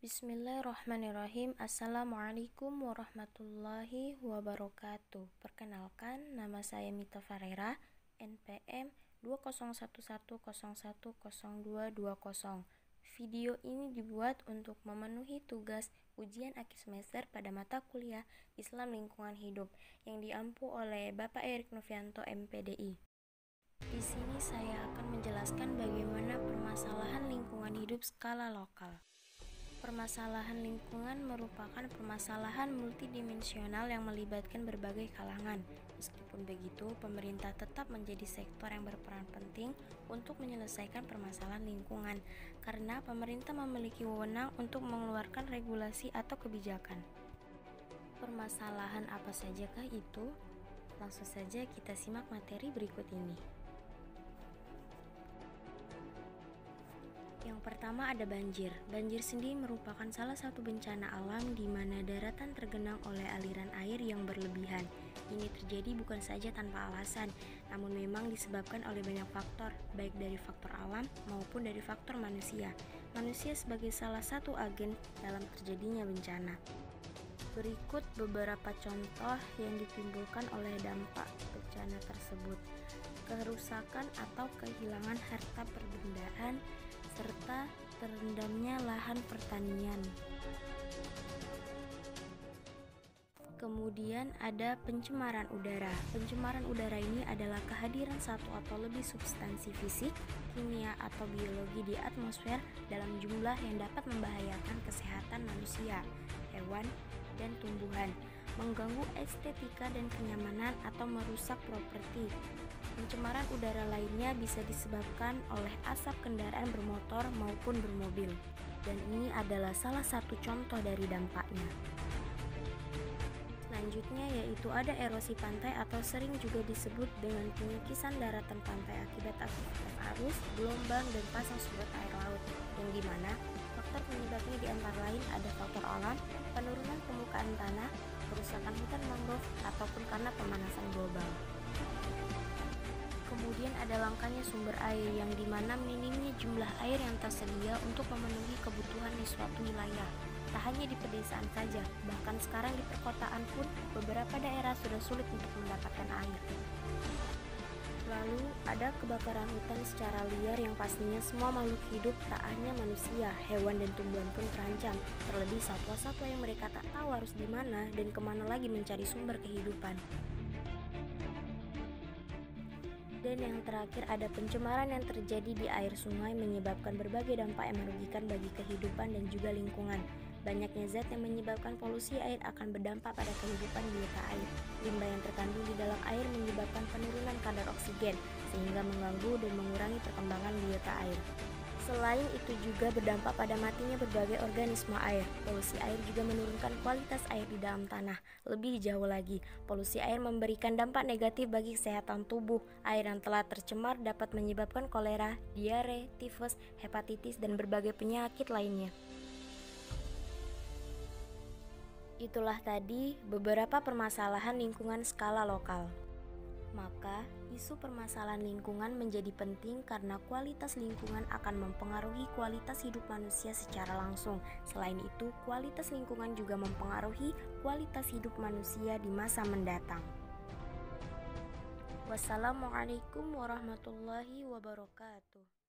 Bismillahirrahmanirrahim. Assalamualaikum warahmatullahi wabarakatuh. Perkenalkan, nama saya Mita Farera, NPM 201101010220. Video ini dibuat untuk memenuhi tugas ujian akhir semester pada mata kuliah Islam Lingkungan Hidup yang diampu oleh Bapak Erik Novianto, MPDI. Di sini saya akan menjelaskan bagaimana permasalahan lingkungan hidup skala lokal. Permasalahan lingkungan merupakan permasalahan multidimensional yang melibatkan berbagai kalangan. Meskipun begitu, pemerintah tetap menjadi sektor yang berperan penting untuk menyelesaikan permasalahan lingkungan, karena pemerintah memiliki wewenang untuk mengeluarkan regulasi atau kebijakan. Permasalahan apa sajakah itu? Langsung saja kita simak materi berikut ini. Yang pertama ada banjir. Banjir sendiri merupakan salah satu bencana alam di mana daratan tergenang oleh aliran air yang berlebihan. Ini terjadi bukan saja tanpa alasan, namun memang disebabkan oleh banyak faktor, baik dari faktor alam maupun dari faktor manusia. Manusia sebagai salah satu agen dalam terjadinya bencana. Berikut beberapa contoh yang ditimbulkan oleh dampak bencana tersebut. Kerusakan atau kehilangan harta bendaan serta terendamnya lahan pertanian. Kemudian ada pencemaran udara. Pencemaran udara ini adalah kehadiran satu atau lebih substansi fisik, kimia, atau biologi di atmosfer dalam jumlah yang dapat membahayakan kesehatan manusia, hewan, dan tumbuhan, mengganggu estetika dan kenyamanan atau merusak properti. Pencemaran udara lainnya bisa disebabkan oleh asap kendaraan bermotor maupun bermobil, dan ini adalah salah satu contoh dari dampaknya. Selanjutnya yaitu ada erosi pantai atau sering juga disebut dengan penyikisan daratan pantai akibat aktivitas arus, gelombang, dan pasang surut air laut, yang dimana faktor penyebabnya di antara lain ada faktor alam, penurunan permukaan tanah, kerusakan hutan mangrove, ataupun karena pemanasan global. Kemudian ada langkanya sumber air yang dimana minimnya jumlah air yang tersedia untuk memenuhi kebutuhan di suatu wilayah. Tak hanya di pedesaan saja, bahkan sekarang di perkotaan pun beberapa daerah sudah sulit untuk mendapatkan air. Lalu ada kebakaran hutan secara liar yang pastinya semua makhluk hidup, tak hanya manusia, hewan dan tumbuhan pun terancam. Terlebih satwa-satwa yang mereka tak tahu harus di mana dan kemana lagi mencari sumber kehidupan. Dan yang terakhir ada pencemaran yang terjadi di air sungai menyebabkan berbagai dampak yang merugikan bagi kehidupan dan juga lingkungan. Banyaknya zat yang menyebabkan polusi air akan berdampak pada kehidupan biota air. Limbah yang terkandung di dalam air menyebabkan penurunan kadar oksigen sehingga mengganggu dan mengurangi perkembangan biota air. Selain itu juga berdampak pada matinya berbagai organisme air. Polusi air juga menurunkan kualitas air di dalam tanah. Lebih jauh lagi, polusi air memberikan dampak negatif bagi kesehatan tubuh. Air yang telah tercemar dapat menyebabkan kolera, diare, tifus, hepatitis, dan berbagai penyakit lainnya. Itulah tadi beberapa permasalahan lingkungan skala lokal. Maka, isu permasalahan lingkungan menjadi penting karena kualitas lingkungan akan mempengaruhi kualitas hidup manusia secara langsung. Selain itu, kualitas lingkungan juga mempengaruhi kualitas hidup manusia di masa mendatang. Wassalamualaikum warahmatullahi wabarakatuh.